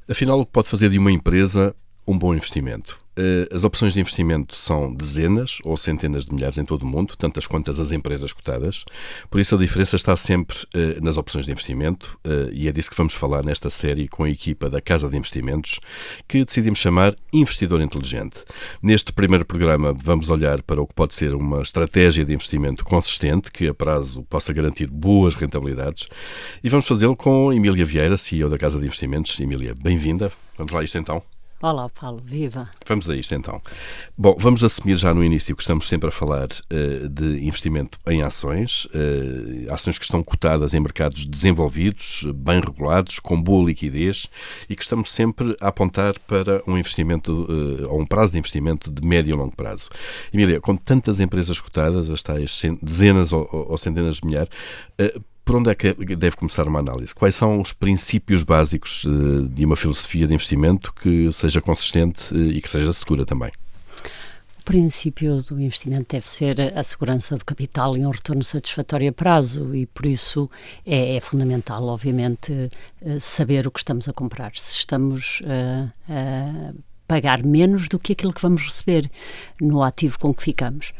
Afinal, o que pode fazer de uma empresa um bom investimento? As opções de investimento são dezenas ou centenas de milhares em todo o mundo, tantas quantas as empresas cotadas. Por isso a diferença está sempre nas opções de investimento e é disso que vamos falar nesta série com a equipa da Casa de Investimentos, que decidimos chamar Investidor Inteligente. Neste primeiro programa vamos olhar para o que pode ser uma estratégia de investimento consistente, que a prazo possa garantir boas rentabilidades, e vamos fazê-lo com Emília Vieira, CEO da Casa de Investimentos. Emília, bem-vinda. Vamos lá a isto então. Olá, Paulo, viva! Vamos a isto então. Bom, vamos assumir já no início que estamos sempre a falar de investimento em ações, ações que estão cotadas em mercados desenvolvidos, bem regulados, com boa liquidez e que estamos sempre a apontar para um investimento ou um prazo de investimento de médio e longo prazo. Emília, com tantas empresas cotadas, as tais dezenas ou centenas de milhares, por onde é que deve começar uma análise? Quais são os princípios básicos de uma filosofia de investimento que seja consistente e que seja segura também? O princípio do investimento deve ser a segurança do capital e um retorno satisfatório a prazo e por isso é fundamental, obviamente, saber o que estamos a comprar. Se estamos a pagar menos do que aquilo que vamos receber no ativo com que ficamos.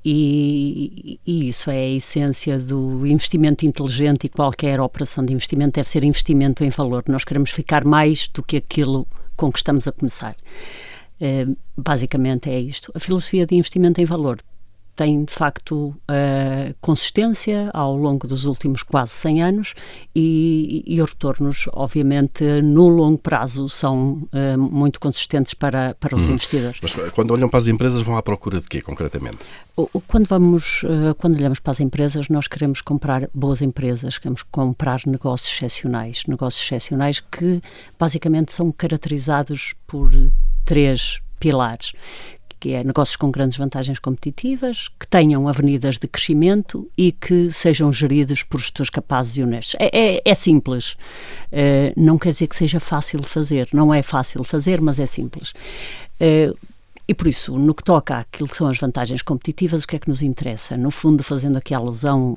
E isso é a essência do investimento inteligente e qualquer operação de investimento deve ser investimento em valor. Nós queremos ficar mais do que aquilo com que estamos a começar. Basicamente é isto. A filosofia de investimento em valor tem, de facto, consistência ao longo dos últimos quase 100 anos e os retornos, obviamente, no longo prazo são muito consistentes para os investidores. Mas quando olham para as empresas vão à procura de quê, concretamente? Quando olhamos para as empresas, nós queremos comprar boas empresas, queremos comprar negócios excepcionais que, basicamente, são caracterizados por 3 pilares, que é negócios com grandes vantagens competitivas, que tenham avenidas de crescimento e que sejam geridos por gestores capazes e honestos. É simples. Não quer dizer que seja fácil de fazer. Não é fácil de fazer, mas é simples. E por isso, no que toca àquilo que são as vantagens competitivas, o que é que nos interessa? No fundo, fazendo aqui alusão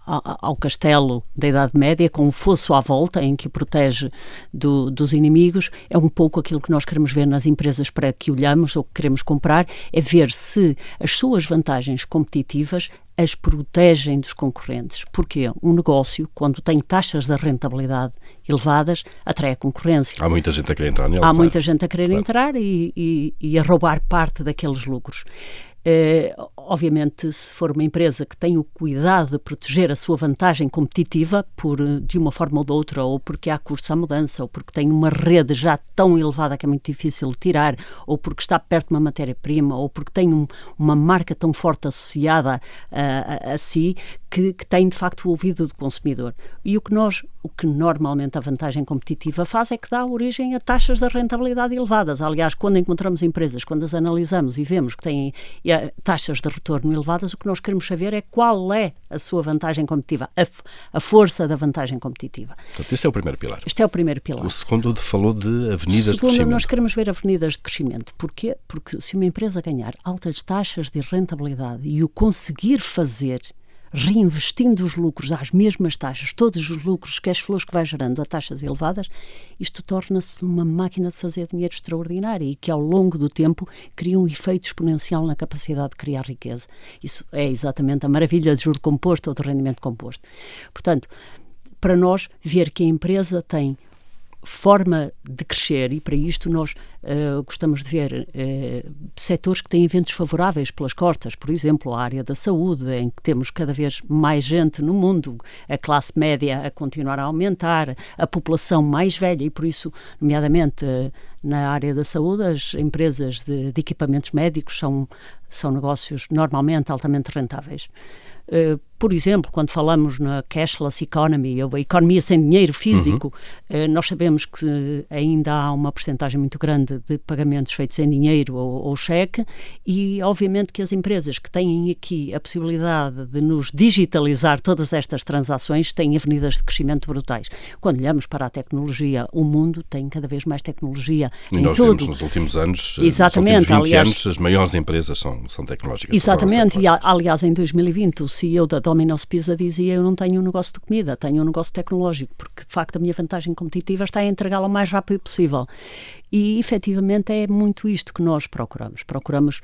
ao castelo da Idade Média, com um fosso à volta em que o protege dos inimigos, é um pouco aquilo que nós queremos ver nas empresas para que olhamos ou que queremos comprar, é ver se as suas vantagens competitivas as protegem dos concorrentes. Porque um negócio, quando tem taxas de rentabilidade elevadas, atrai a concorrência. Há muita gente a querer entrar nele. Há muita gente a querer entrar e a roubar parte daqueles lucros. Obviamente, se for uma empresa que tem o cuidado de proteger a sua vantagem competitiva de uma forma ou de outra, ou porque há custos à mudança, ou porque tem uma rede já tão elevada que é muito difícil de tirar, ou porque está perto de uma matéria-prima, ou porque tem uma marca tão forte associada a si, que tem de facto o ouvido do consumidor. E o que normalmente a vantagem competitiva faz é que dá origem a taxas de rentabilidade elevadas. Aliás, quando encontramos empresas, quando as analisamos e vemos que têm taxas de retorno elevadas, o que nós queremos saber é qual é a sua vantagem competitiva, a força da vantagem competitiva. Portanto, este é o primeiro pilar. Este é o primeiro pilar. O segundo falou de avenidas de crescimento. Nós queremos ver avenidas de crescimento. Porquê? Porque se uma empresa ganhar altas taxas de rentabilidade e o conseguir fazer reinvestindo os lucros às mesmas taxas, todos os lucros, cash flows que vai gerando a taxas elevadas, isto torna-se uma máquina de fazer dinheiro extraordinária e que ao longo do tempo cria um efeito exponencial na capacidade de criar riqueza. Isso é exatamente a maravilha de juro composto ou de rendimento composto. Portanto, para nós, ver que a empresa tem forma de crescer, e para isto nós gostamos de ver setores que têm eventos favoráveis pelas costas, por exemplo, a área da saúde, em que temos cada vez mais gente no mundo, a classe média a continuar a aumentar, a população mais velha, e por isso, nomeadamente na área da saúde, as empresas de equipamentos médicos são negócios normalmente altamente rentáveis. Por exemplo, quando falamos na cashless economy, ou a economia sem dinheiro físico, nós sabemos que ainda há uma percentagem muito grande de pagamentos feitos em dinheiro ou cheque, e obviamente que as empresas que têm aqui a possibilidade de nos digitalizar todas estas transações têm avenidas de crescimento brutais. Quando olhamos para a tecnologia, o mundo tem cada vez mais tecnologia tecnologia, e em nós tudo. vemos nos últimos anos, Exatamente, nos últimos 20 aliás, anos, as maiores empresas são tecnológicas. Exatamente, e aliás em 2020 o CEO da Domino's Pizza dizia: eu não tenho um negócio de comida, tenho um negócio tecnológico, porque de facto a minha vantagem competitiva está em entregá-la o mais rápido possível. E efetivamente é muito isto que nós procuramos. Procuramos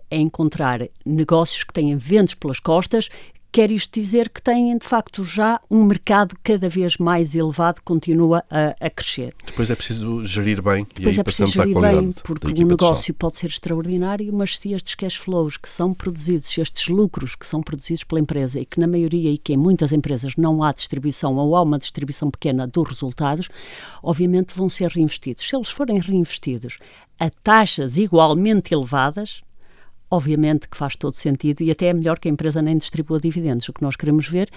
encontrar negócios que têm ventos pelas costas. Quer isto dizer que têm, de facto, já um mercado cada vez mais elevado, continua a crescer. Depois é preciso gerir bem, Depois e aí passamos à qualidade da porque equipa o de negócio pode ser extraordinário, mas se estes cash flows que são produzidos, se estes lucros que são produzidos pela empresa e que na maioria e que em muitas empresas não há distribuição ou há uma distribuição pequena dos resultados, obviamente vão ser reinvestidos. Se eles forem reinvestidos a taxas igualmente elevadas, obviamente que faz todo sentido e até é melhor que a empresa nem distribua dividendos. O que nós queremos ver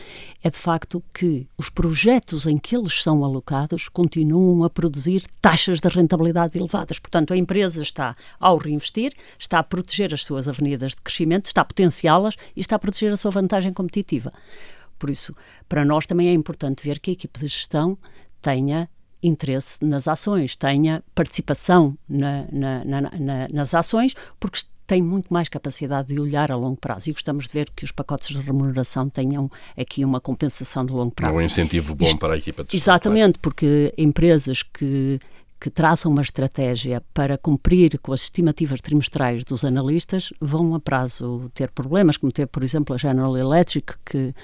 é, de facto, que os projetos em que eles são alocados continuam a produzir taxas de rentabilidade elevadas. Portanto, a empresa está, ao reinvestir, está a proteger as suas avenidas de crescimento, está a potenciá-las e está a proteger a sua vantagem competitiva. Por isso, para nós também é importante ver que a equipe de gestão tenha interesse nas ações, tenha participação nas ações, porque tem muito mais capacidade de olhar a longo prazo e gostamos de ver que os pacotes de remuneração tenham aqui uma compensação de longo prazo. Um incentivo bom para a equipa de gestão. Exatamente, porque empresas que traçam uma estratégia para cumprir com as estimativas trimestrais dos analistas vão a prazo ter problemas, como teve, por exemplo, a General Electric, que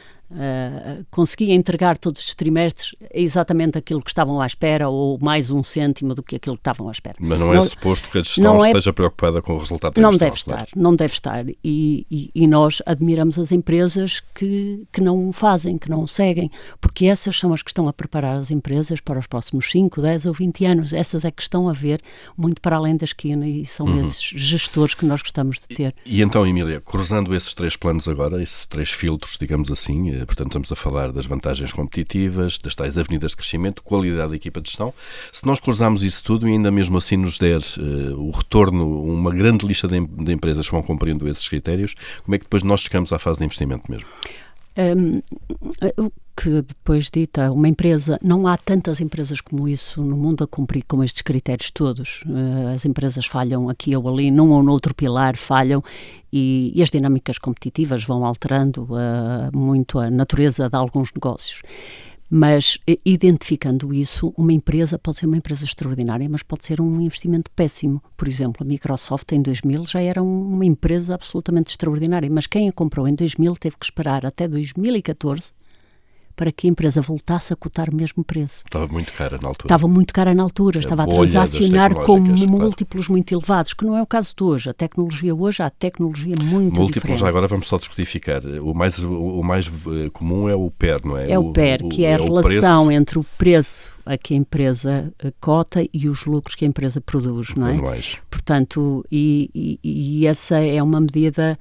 conseguia entregar todos os trimestres exatamente aquilo que estavam à espera ou mais 1 cêntimo do que aquilo que estavam à espera. Mas não é suposto que a gestão esteja preocupada com o resultado trimestral. Não deve estar. E nós admiramos as empresas que não o fazem, que não o seguem, porque essas são as que estão a preparar as empresas para os próximos 5, 10 ou 20 anos. Essas é que estão a ver muito para além da esquina e são esses gestores que nós gostamos de ter. E então, Emília, cruzando esses 3 planos agora, esses 3 filtros, digamos assim, portanto estamos a falar das vantagens competitivas, das tais avenidas de crescimento, qualidade da equipa de gestão. Se nós cruzarmos isso tudo e ainda mesmo assim nos der o retorno, uma grande lista de empresas que vão cumprindo esses critérios, como é que depois nós chegamos à fase de investimento mesmo? O que depois dita, uma empresa, não há tantas empresas como isso no mundo a cumprir com estes critérios todos. As empresas falham aqui ou ali, num ou noutro pilar falham e as dinâmicas competitivas vão alterando muito a natureza de alguns negócios. Mas, identificando isso, uma empresa pode ser uma empresa extraordinária, mas pode ser um investimento péssimo. Por exemplo, a Microsoft em 2000 já era uma empresa absolutamente extraordinária, mas quem a comprou em 2000 teve que esperar até 2014 para que a empresa voltasse a cotar o mesmo preço. Estava muito cara na altura. Estava a transacionar com múltiplos muito elevados, que não é o caso de hoje. A tecnologia hoje, há tecnologia muito múltiplos, diferente. Agora vamos só descodificar. O mais comum é o PER, não é? É o PER, que é a relação entre o preço a que a empresa cota e os lucros que a empresa produz, não é? Anuais. Portanto, e essa é uma medida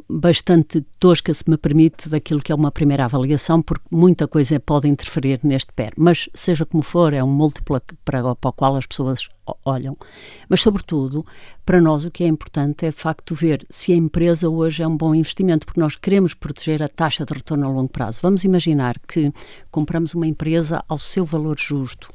bastante tosca, se me permite, daquilo que é uma primeira avaliação, porque muita coisa pode interferir neste PER. Mas, seja como for, é um múltiplo para o qual as pessoas olham. Mas, sobretudo, para nós o que é importante é, de facto, ver se a empresa hoje é um bom investimento, porque nós queremos proteger a taxa de retorno a longo prazo. Vamos imaginar que compramos uma empresa ao seu valor justo,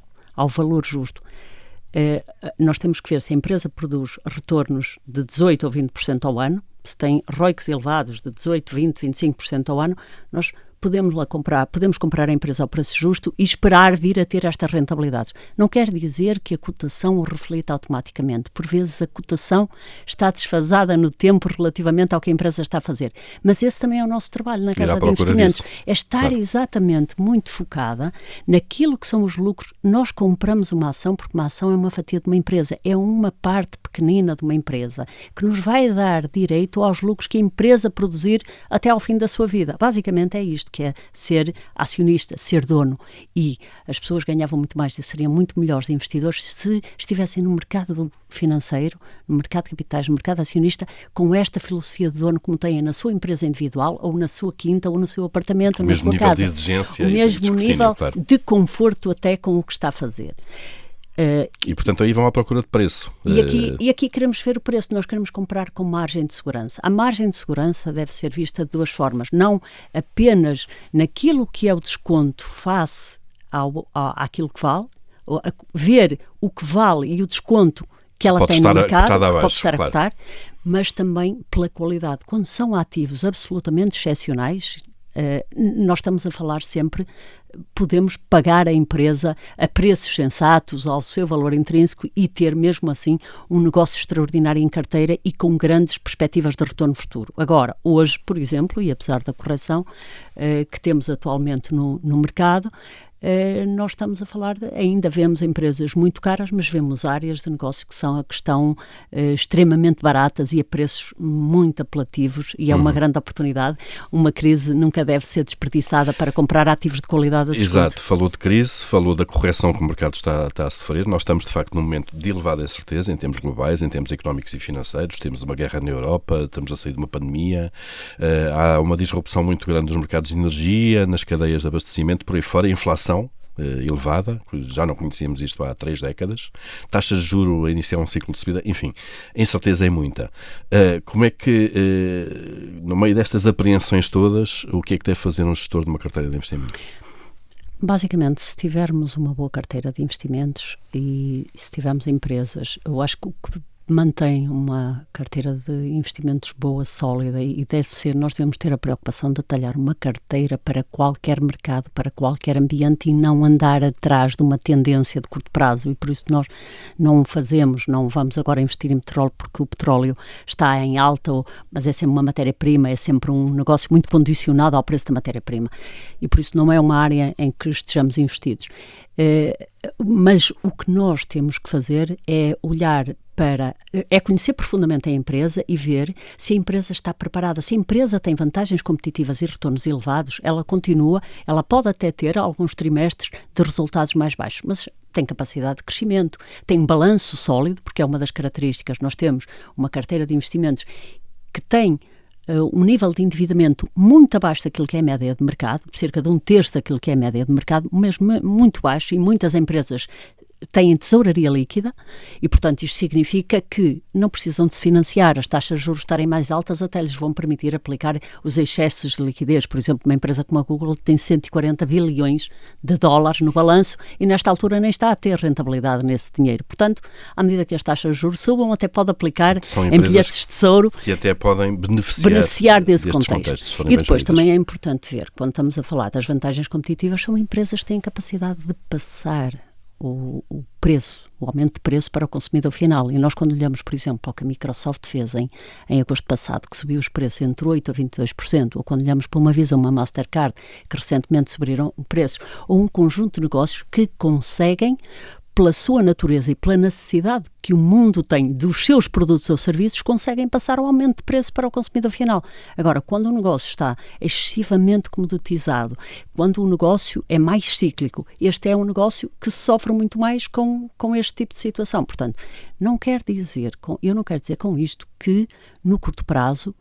nós temos que ver se a empresa produz retornos de 18% ou 20% ao ano, se tem ROICs elevados de 18%, 20%, 25% ao ano, nós podemos comprar a empresa ao preço justo e esperar vir a ter estas rentabilidades. Não quer dizer que a cotação o reflita automaticamente. Por vezes a cotação está desfasada no tempo relativamente ao que a empresa está a fazer. Mas esse também é o nosso trabalho na casa de investimentos. É estar exatamente muito focada naquilo que são os lucros. Nós compramos uma ação porque uma ação é uma fatia de uma empresa. É uma parte pequenina de uma empresa que nos vai dar direito aos lucros que a empresa produzir até ao fim da sua vida. Basicamente é isto, que é ser acionista, ser dono. E as pessoas ganhavam muito mais e seriam muito melhores investidores se estivessem no mercado financeiro, no mercado de capitais, no mercado acionista, com esta filosofia de dono como têm na sua empresa individual, ou na sua quinta, ou no seu apartamento, ou na sua casa. O mesmo nível de exigência. O mesmo nível de conforto até com o que está a fazer. E, portanto, aí vão à procura de preço. E aqui queremos ver o preço. Nós queremos comprar com margem de segurança. A margem de segurança deve ser vista de duas formas. Não apenas naquilo que é o desconto face àquilo que vale, ver o que vale e o desconto que ela pode tem no mercado, abaixo, pode estar claro. a cotar, mas também pela qualidade. Quando são ativos absolutamente excepcionais, nós estamos a falar sempre, podemos pagar a empresa a preços sensatos, ao seu valor intrínseco e ter mesmo assim um negócio extraordinário em carteira e com grandes perspectivas de retorno futuro. Agora, hoje, por exemplo, e apesar da correção que temos atualmente no mercado, nós estamos a falar, ainda vemos empresas muito caras, mas vemos áreas de negócio que estão extremamente baratas e a preços muito apelativos, e é uma grande oportunidade. Uma crise nunca deve ser desperdiçada para comprar ativos de qualidade a desconto. Exato, falou de crise, falou da correção que o mercado está a sofrer. Nós estamos, de facto, num momento de elevada incerteza em termos globais, em termos económicos e financeiros. Temos uma guerra na Europa, estamos a sair de uma pandemia, há uma disrupção muito grande dos mercados de energia, nas cadeias de abastecimento, por aí fora, a inflação elevada, já não conhecíamos isto há 3 décadas, taxas de juros a iniciar um ciclo de subida, enfim, a incerteza é muita. Como é que, no meio destas apreensões todas, o que é que deve fazer um gestor de uma carteira de investimento? Basicamente, se tivermos uma boa carteira de investimentos e se tivermos empresas, eu acho que o que mantém uma carteira de investimentos boa, sólida, e deve ser, nós devemos ter a preocupação de talhar uma carteira para qualquer mercado, para qualquer ambiente, e não andar atrás de uma tendência de curto prazo, e por isso nós não fazemos, não vamos agora investir em petróleo porque o petróleo está em alta, mas é sempre uma matéria-prima, é sempre um negócio muito condicionado ao preço da matéria-prima, e por isso não é uma área em que estejamos investidos. Mas o que nós temos que fazer é olhar é conhecer profundamente a empresa e ver se a empresa está preparada. Se a empresa tem vantagens competitivas e retornos elevados, ela pode até ter alguns trimestres de resultados mais baixos, mas tem capacidade de crescimento, tem um balanço sólido, porque é uma das características. Nós temos uma carteira de investimentos que tem um nível de endividamento muito abaixo daquilo que é a média de mercado, cerca de 1/3 daquilo que é a média de mercado, mesmo muito baixo, e muitas empresas têm tesouraria líquida e, portanto, isto significa que não precisam de se financiar. As taxas de juros estarem mais altas até lhes vão permitir aplicar os excessos de liquidez. Por exemplo, uma empresa como a Google tem 140 bilhões de dólares no balanço e, nesta altura, nem está a ter rentabilidade nesse dinheiro. Portanto, à medida que as taxas de juros subam, até pode aplicar em bilhetes de tesouro que até podem beneficiar desse contexto. E depois também é importante ver, quando estamos a falar das vantagens competitivas, são empresas que têm capacidade de passar o preço, o aumento de preço para o consumidor final. E nós, quando olhamos, por exemplo, ao que a Microsoft fez em agosto passado, que subiu os preços entre 8% a 22%, ou quando olhamos para uma Visa, uma Mastercard, que recentemente subiram preços, ou um conjunto de negócios que conseguem, pela sua natureza e pela necessidade que o mundo tem dos seus produtos ou serviços, conseguem passar o aumento de preço para o consumidor final. Agora, quando o negócio está excessivamente comoditizado, quando o negócio é mais cíclico, este é um negócio que sofre muito mais com este tipo de situação. Portanto, eu não quero dizer com isto que no curto prazo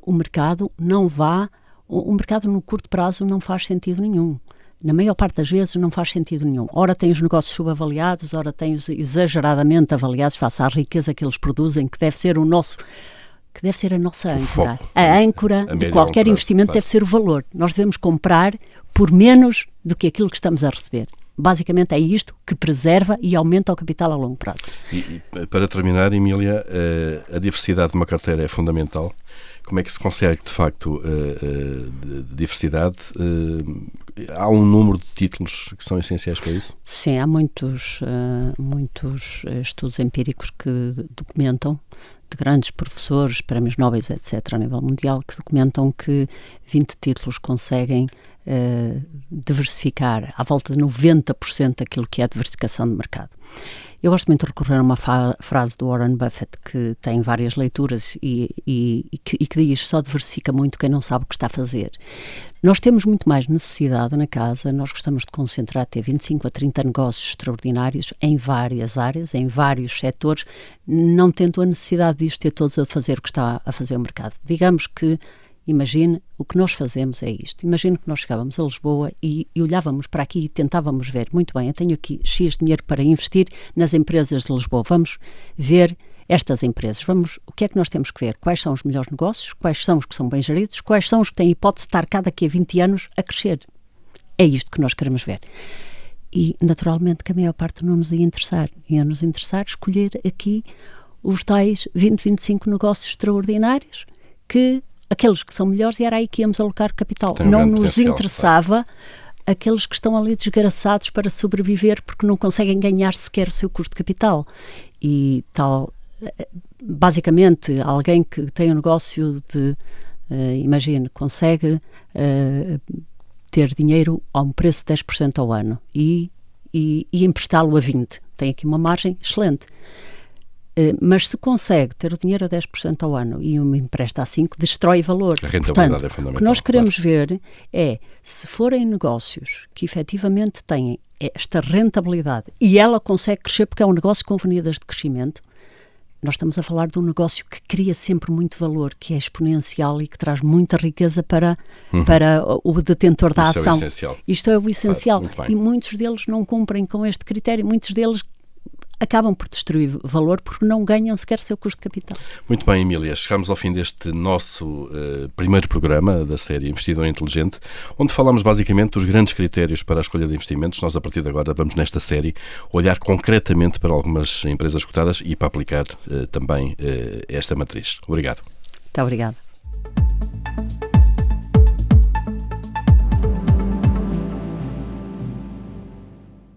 o mercado no curto prazo não faz sentido nenhum. Na maior parte das vezes não faz sentido nenhum. Ora tem os negócios subavaliados, ora tem os exageradamente avaliados face à riqueza que eles produzem, que deve ser a nossa âncora. A âncora de qualquer investimento deve ser o valor. Nós devemos comprar por menos do que aquilo que estamos a receber. Basicamente é isto que preserva e aumenta o capital a longo prazo. E para terminar, Emília, a diversidade de uma carteira é fundamental. Como é que se consegue, de facto, de diversidade? Há um número de títulos que são essenciais para isso? Sim, há muitos estudos empíricos que documentam, de grandes professores, prémios Nobel, etc., a nível mundial, que documentam que 20 títulos conseguem diversificar à volta de 90% daquilo que é a diversificação de mercado. Eu gosto muito de recorrer a uma frase do Warren Buffett, que tem várias leituras e que diz: só diversifica muito quem não sabe o que está a fazer. Nós temos muito mais necessidade na casa, nós gostamos de concentrar até 25 a 30 negócios extraordinários em várias áreas, em vários setores, não tendo a necessidade de ter todos a fazer o que está a fazer o mercado. Digamos que, imagine, o que nós fazemos é isto. Imagine que nós chegávamos a Lisboa e olhávamos para aqui e tentávamos ver, muito bem, eu tenho aqui X dinheiro para investir nas empresas de Lisboa. Vamos ver estas empresas. O que é que nós temos que ver? Quais são os melhores negócios? Quais são os que são bem geridos? Quais são os que têm hipótese de estar cada 20 anos a crescer? É isto que nós queremos ver. E, naturalmente, que a maior parte não nos ia interessar. Ia-nos interessar escolher aqui os tais 20, 25 negócios extraordinários, aqueles que são melhores, e era aí que íamos alocar capital. Não nos interessava aqueles que estão ali desgraçados para sobreviver porque não conseguem ganhar sequer o seu custo de capital. E tal, basicamente, alguém que tem um negócio de, imagine, consegue ter dinheiro a um preço de 10% ao ano e emprestá-lo a 20%. Tem aqui uma margem excelente. Mas se consegue ter o dinheiro a 10% ao ano e me empresta a 5%, destrói valor. A rentabilidade Portanto, é fundamental. O que nós queremos ver é, se forem negócios que efetivamente têm esta rentabilidade e ela consegue crescer, porque é um negócio com avenidas de crescimento, nós estamos a falar de um negócio que cria sempre muito valor, que é exponencial e que traz muita riqueza para o detentor da ação. É o essencial. Isto é o essencial. Claro, e muitos deles não cumprem com este critério, muitos deles acabam por destruir valor porque não ganham sequer o seu custo de capital. Muito bem, Emília. Chegamos ao fim deste nosso primeiro programa da série Investidor Inteligente, onde falamos basicamente dos grandes critérios para a escolha de investimentos. Nós, a partir de agora, vamos nesta série olhar concretamente para algumas empresas cotadas e para aplicar também esta matriz. Obrigado. Muito obrigada.